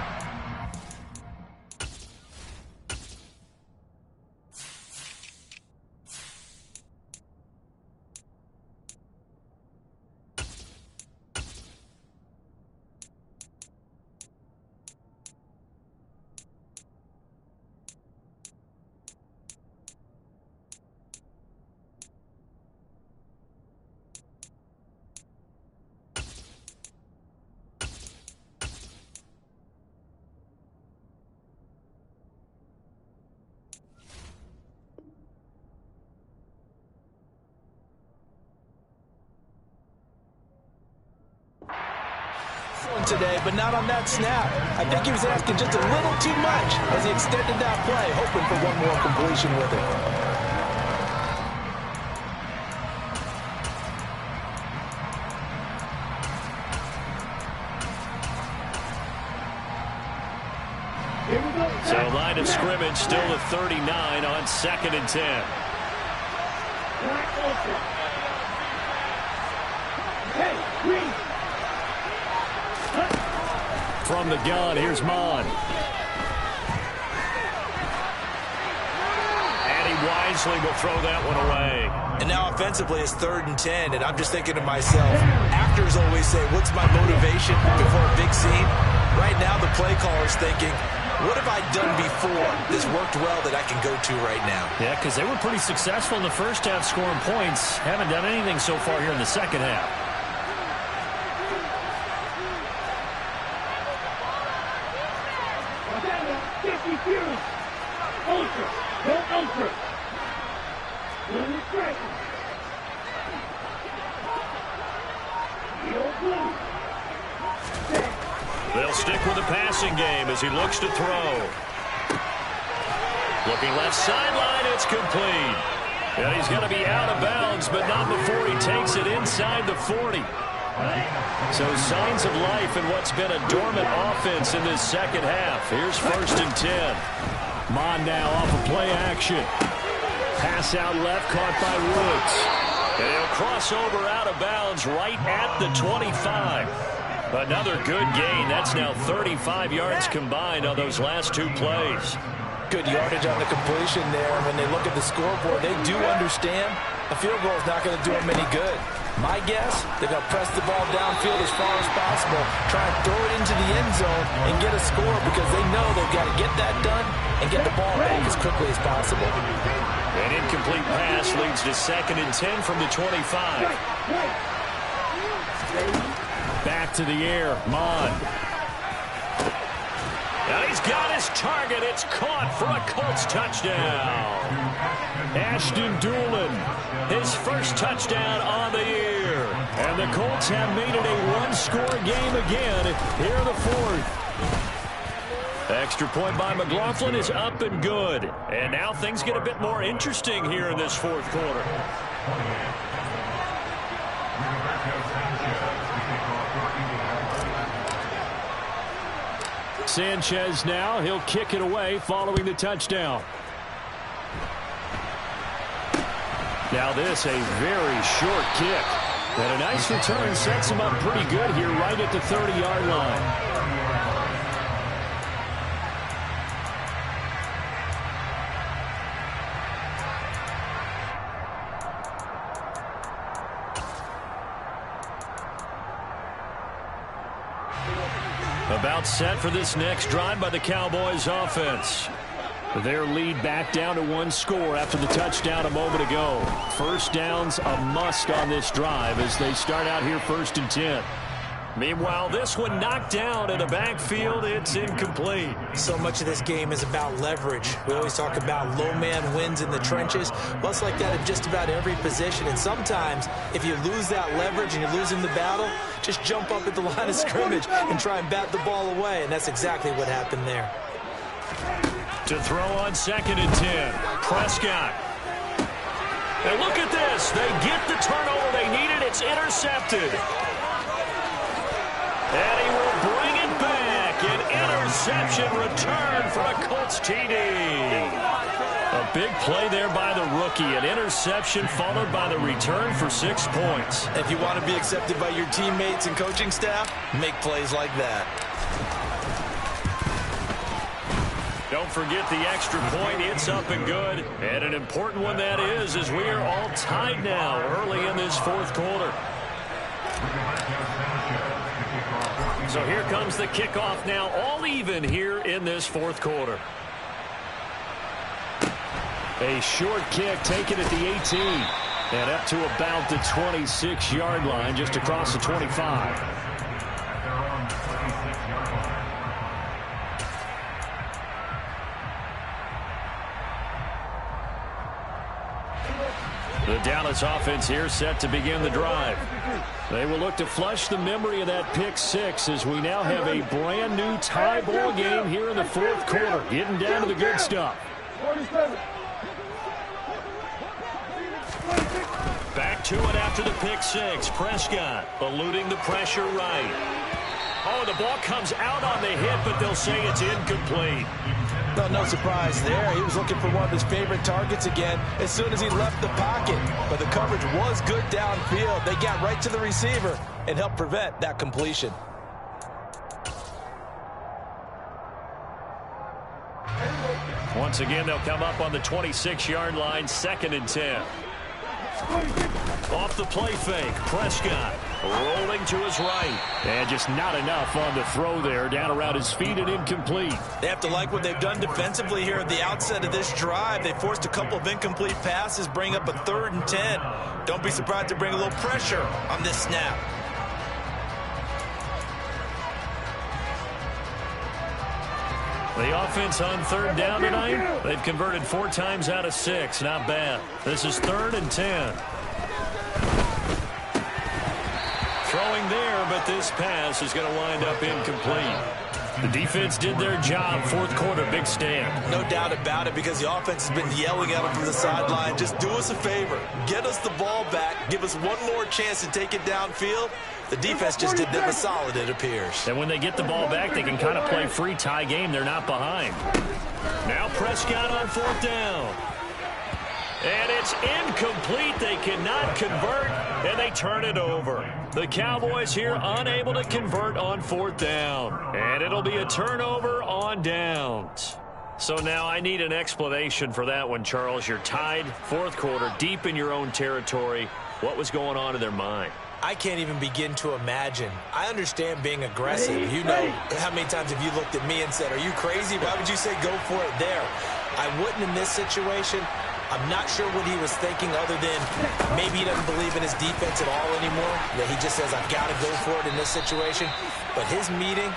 Today, but not on that snap. I think he was asking just a little too much as he extended that play, hoping for one more completion with it. So line of scrimmage still at 39 on 2nd and 10. From the gun, here's Mon. And he wisely will throw that one away. And now offensively it's 3rd and 10, and I'm just thinking to myself, actors always say, what's my motivation before a big scene? Right now the play caller's thinking, what have I done before that's worked well that I can go to right now? Yeah, because they were pretty successful in the first half scoring points. Haven't done anything so far here in the second half. They'll stick with the passing game as he looks to throw. Looking left sideline, it's complete. And he's going to be out of bounds, but not before he takes it inside the 40. So signs of life in what's been a dormant offense in this second half. Here's 1st and 10. Mon now off of play action. Pass out left, caught by Woods. And he'll cross over out of bounds right at the 25. Another good gain. That's now 35 yards combined on those last 2 plays. Good yardage on the completion there. When they look at the scoreboard, they do understand the field goal is not going to do them any good. My guess, they're going to press the ball downfield as far as possible, try and throw it into the end zone and get a score because they know they've got to get that done and get the ball back as quickly as possible. An incomplete pass leads to 2nd and 10 from the 25. Back to the air, Mon. And he's got his target. It's caught for a Colts touchdown. Ashton Doolin, his first touchdown on the year. And the Colts have made it a one-score game again here in the 4th. Extra point by McLaughlin is up and good. And now things get a bit more interesting here in this 4th quarter. Sanchez now, he'll kick it away following the touchdown. Now this, a very short kick. And a nice return sets him up pretty good here right at the 30-yard line. About set for this next drive by the Cowboys offense. Their lead back down to 1 score after the touchdown a moment ago. First down's a must on this drive as they start out here 1st and 10. Meanwhile, this one knocked down in the backfield. It's incomplete. So much of this game is about leverage. We always talk about low man wins in the trenches. Well, it's like that in just about every position. And sometimes, if you lose that leverage and you're losing the battle, just jump up at the line of scrimmage and try and bat the ball away. And that's exactly what happened there. To throw on 2nd and 10. Prescott. And look at this. They get the turnover they needed. It's intercepted. And he will bring it back. An interception return for a Colts TD. A big play there by the rookie. An interception followed by the return for 6 points. If you want to be accepted by your teammates and coaching staff, make plays like that. Don't forget the extra point. It's up and good. And an important one that is, as we are all tied now early in this 4th quarter. So here comes the kickoff now, all even here in this 4th quarter. A short kick taken at the 18. And up to about the 26-yard line, just across the 25. The Dallas offense here set to begin the drive. They will look to flush the memory of that pick 6 as we now have a brand new tie ball game here in the 4th quarter. Getting down to the good stuff. Back to it after the pick 6. Prescott eluding the pressure right. Oh, the ball comes out on the hit, but they'll say it's incomplete. No surprise there. He was looking for one of his favorite targets again as soon as he left the pocket. But the coverage was good downfield. They got right to the receiver and helped prevent that completion. Once again, they'll come up on the 26-yard line, 2nd and 10. Off the play fake, Prescott rolling to his right. And just not enough on the throw there, down around his feet and incomplete. They have to like what they've done defensively here at the outset of this drive. They forced a couple of incomplete passes, bring up a 3rd and 10. Don't be surprised to bring a little pressure on this snap. The offense on 3rd down tonight, they've converted 4 times out of 6. Not bad. This is 3rd and 10. Throwing there, but this pass is going to wind up incomplete. The defense did their job. 4th quarter, big stand. No doubt about it, because the offense has been yelling at them from the sideline. Just do us a favor. Get us the ball back. Give us one more chance to take it downfield. The defense just did them a solid, it appears. And when they get the ball back, they can kind of play free tie game. They're not behind. Now Prescott on 4th down. And it's incomplete. They cannot convert, and they turn it over. The Cowboys here unable to convert on 4th down. And it'll be a turnover on downs. So now I need an explanation for that one, Charles. You're tied, fourth quarter, deep in your own territory. What was going on in their mind? I can't even begin to imagine. I understand being aggressive. You know, how many times have you looked at me and said, are you crazy? Why would you say go for it there? I wouldn't in this situation. I'm not sure what he was thinking other than maybe he doesn't believe in his defense at all anymore, that he just says, I've got to go for it in this situation. But his meeting,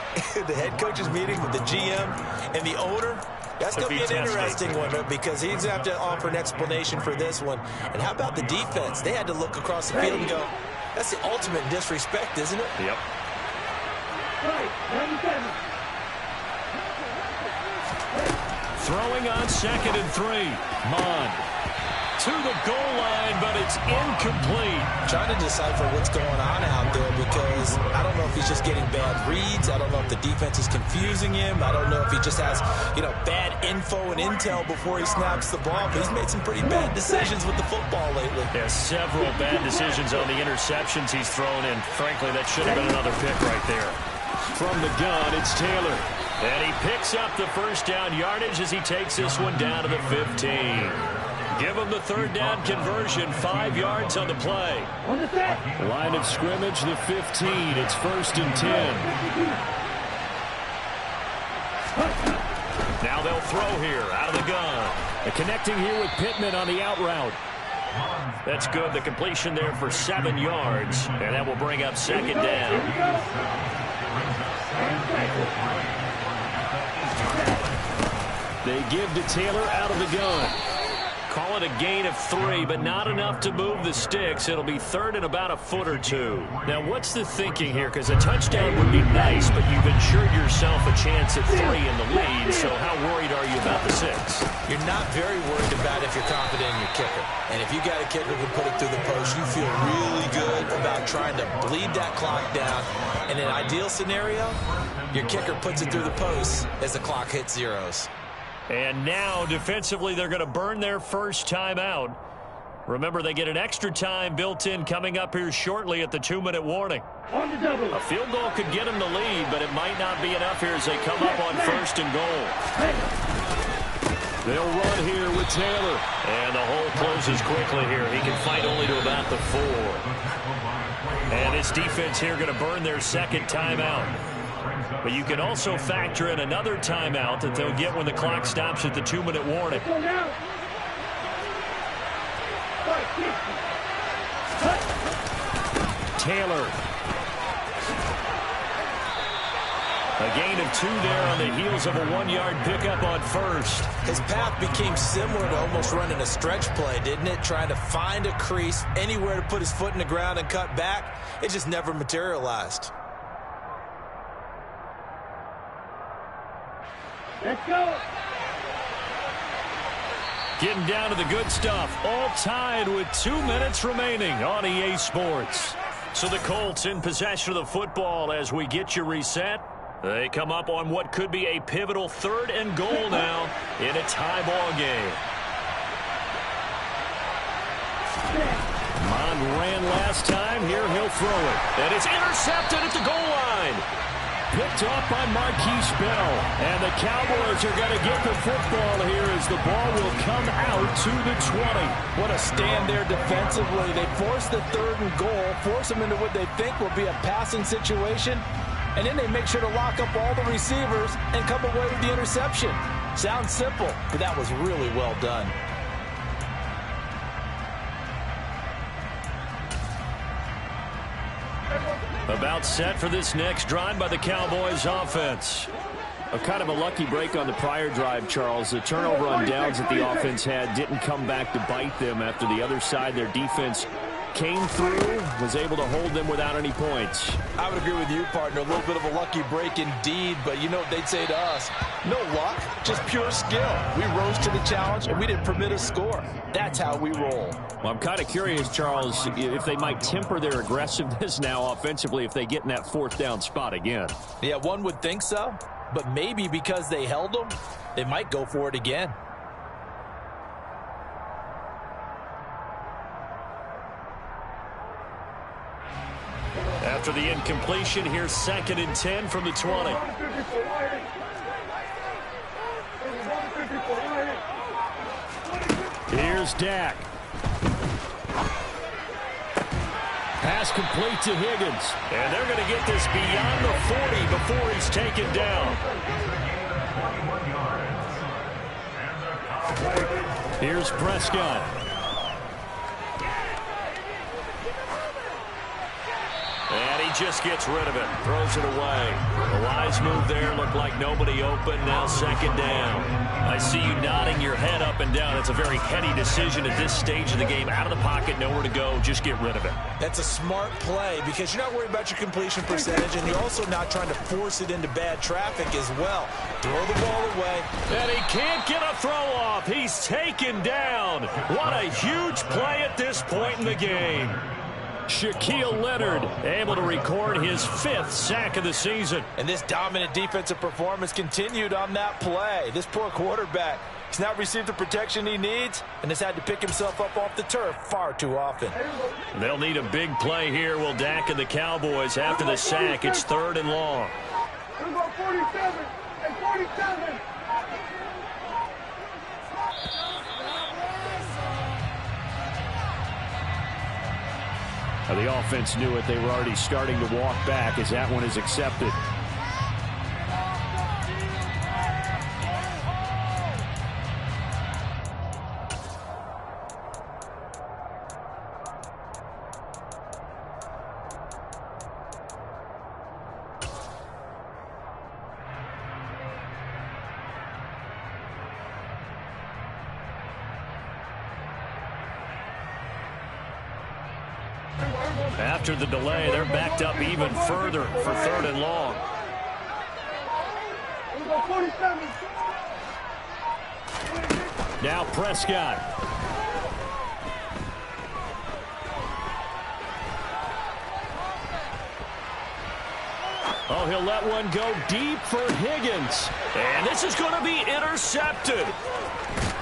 the head coach's meeting with the GM and the owner, that's going to be an interesting one because he's going to have to offer an explanation for this one. And how about the defense? They had to look across the field and go, that's the ultimate disrespect, isn't it? Yep. Throwing on 2nd and 3. Mon to the goal line, but it's incomplete. Trying to decipher what's going on out there because I don't know if he's just getting bad reads. I don't know if the defense is confusing him. I don't know if he just has, bad info and intel before he snaps the ball. But he's made some pretty bad decisions with the football lately. There's several bad decisions on the interceptions he's thrown, and frankly, that should have been another pick right there. From the gun, it's Taylor. And he picks up the first down yardage as he takes this one down to the 15. Give him the third down conversion, 5 yards on the play. Line of scrimmage, the 15. It's 1st and 10. Now they'll throw here out of the gun. And connecting here with Pittman on the out route. That's good. The completion there for 7 yards. And that will bring up 2nd down. They give to Taylor out of the gun. Call it a gain of 3, but not enough to move the sticks. It'll be 3rd and about a foot or 2. Now, what's the thinking here? Because a touchdown would be nice, but you've insured yourself a chance at 3 in the lead, so how worried are you about the 6? You're not very worried about if you're confident in your kicker. And if you got a kicker who can put it through the post, you feel really good about trying to bleed that clock down. In an ideal scenario, your kicker puts it through the post as the clock hits zeros. And now, defensively, they're going to burn their first timeout. Remember, they get an extra time built in coming up here shortly at the 2-minute warning. A field goal could get them the lead, but it might not be enough here as they come up on 1st and goal. They'll run here with Taylor. And the hole closes quickly here. He can fight only to about the 4. And this defense here going to burn their second timeout. But you can also factor in another timeout that they'll get when the clock stops at the 2-minute warning. Taylor. A gain of 2 there on the heels of a 1-yard pickup on 1st. His path became similar to almost running a stretch play, didn't it? Trying to find a crease, anywhere to put his foot in the ground and cut back. It just never materialized. Let's go. Getting down to the good stuff. All tied with 2 minutes remaining on EA Sports. So the Colts in possession of the football as we get you reset. They come up on what could be a pivotal 3rd and goal now in a tie ball game. Mon ran last time. Here he'll throw it. And it's intercepted at the goal line. Picked off by Marquise Bell. And the Cowboys are going to get the football here as the ball will come out to the 20. What a stand there defensively. They force the 3rd and goal, force them into what they think will be a passing situation, and then they make sure to lock up all the receivers and come away with the interception. Sounds simple, but that was really well done. About set for this next drive by the Cowboys offense. A kind of a lucky break on the prior drive, Charles. The turnover on downs that the offense had didn't come back to bite them after the other side. Their defense came through, was able to hold them without any points. I would agree with you, partner. A little bit of a lucky break indeed, but you know what they'd say to us? No luck, just pure skill. We rose to the challenge, and we didn't permit a score. That's how we roll. Well, I'm kind of curious, Charles, if they might temper their aggressiveness now offensively if they get in that 4th down spot again. Yeah, one would think so, but maybe because they held them, they might go for it again. After the incompletion, here's 2nd and 10 from the 20. Here's Dak. Pass complete to Higgins. And they're going to get this beyond the 40 before he's taken down. Here's Prescott. And he just gets rid of it. Throws it away. A wise move there. Looked like nobody open. Now second down. I see you nodding your head up and down. It's a very heady decision at this stage of the game. Out of the pocket, nowhere to go. Just get rid of it. That's a smart play because you're not worried about your completion percentage, and you're also not trying to force it into bad traffic as well. Throw the ball away. And he can't get a throw off. He's taken down. What a huge play at this point in the game. Shaquille Leonard able to record his 5th sack of the season. And this dominant defensive performance continued on that play. This poor quarterback, he's not received the protection he needs and has had to pick himself up off the turf far too often. They'll need a big play here, will Dak and the Cowboys after the sack. It's 3rd and long. 47 and 47. The offense knew it. They were already starting to walk back as that one is accepted. After the delay, they're backed up even further for 3rd and long. Now Prescott. Oh, he'll let one go deep for Higgins. And this is going to be intercepted.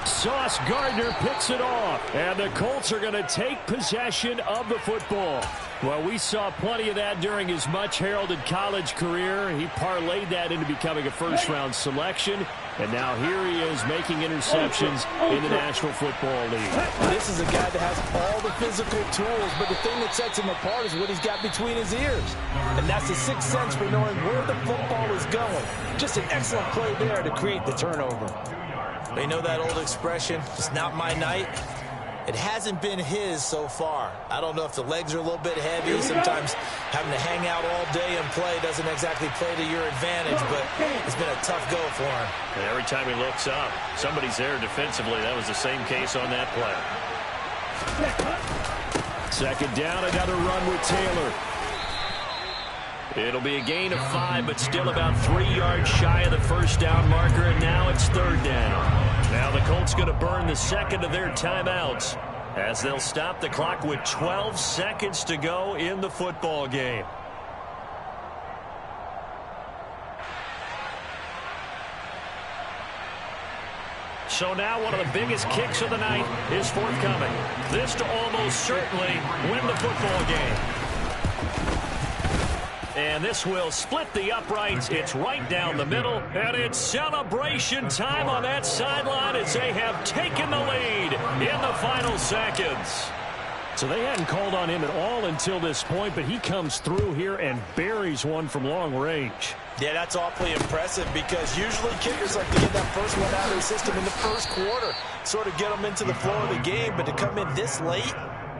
Sauce Gardner picks it off. And the Colts are going to take possession of the football. Well, we saw plenty of that during his much-heralded college career. He parlayed that into becoming a first-round selection. And now here he is making interceptions in the National Football League. This is a guy that has all the physical tools, but the thing that sets him apart is what he's got between his ears. And that's the sixth sense for knowing where the football is going. Just an excellent play there to create the turnover. They know that old expression, it's not my night. It hasn't been his so far. I don't know if the legs are a little bit heavy. Sometimes having to hang out all day and play doesn't exactly play to your advantage, but it's been a tough go for him. And every time he looks up, somebody's there defensively. That was the same case on that play. Second down, another run with Taylor. It'll be a gain of 5, but still about 3 yards shy of the first down marker, and now it's 3rd down. Now the Colts going to burn the second of their timeouts as they'll stop the clock with 12 seconds to go in the football game. So now one of the biggest kicks of the night is forthcoming. This to almost certainly win the football game. And this will split the uprights. It's right down the middle. And it's celebration time on that sideline as they have taken the lead in the final seconds. So they hadn't called on him at all until this point, but he comes through here and buries one from long range. Yeah, that's awfully impressive because usually kickers like to get that first one out of their system in the first quarter, sort of get them into the flow of the game, but to come in this late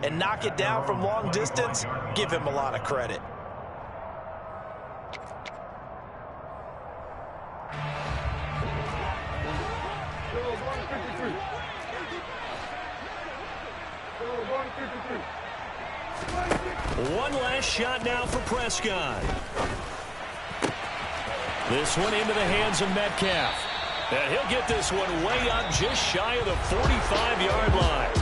and knock it down from long distance, give him a lot of credit. One last shot now for Prescott. This one into the hands of Metcalf. And he'll get this one way up just shy of the 45-yard line.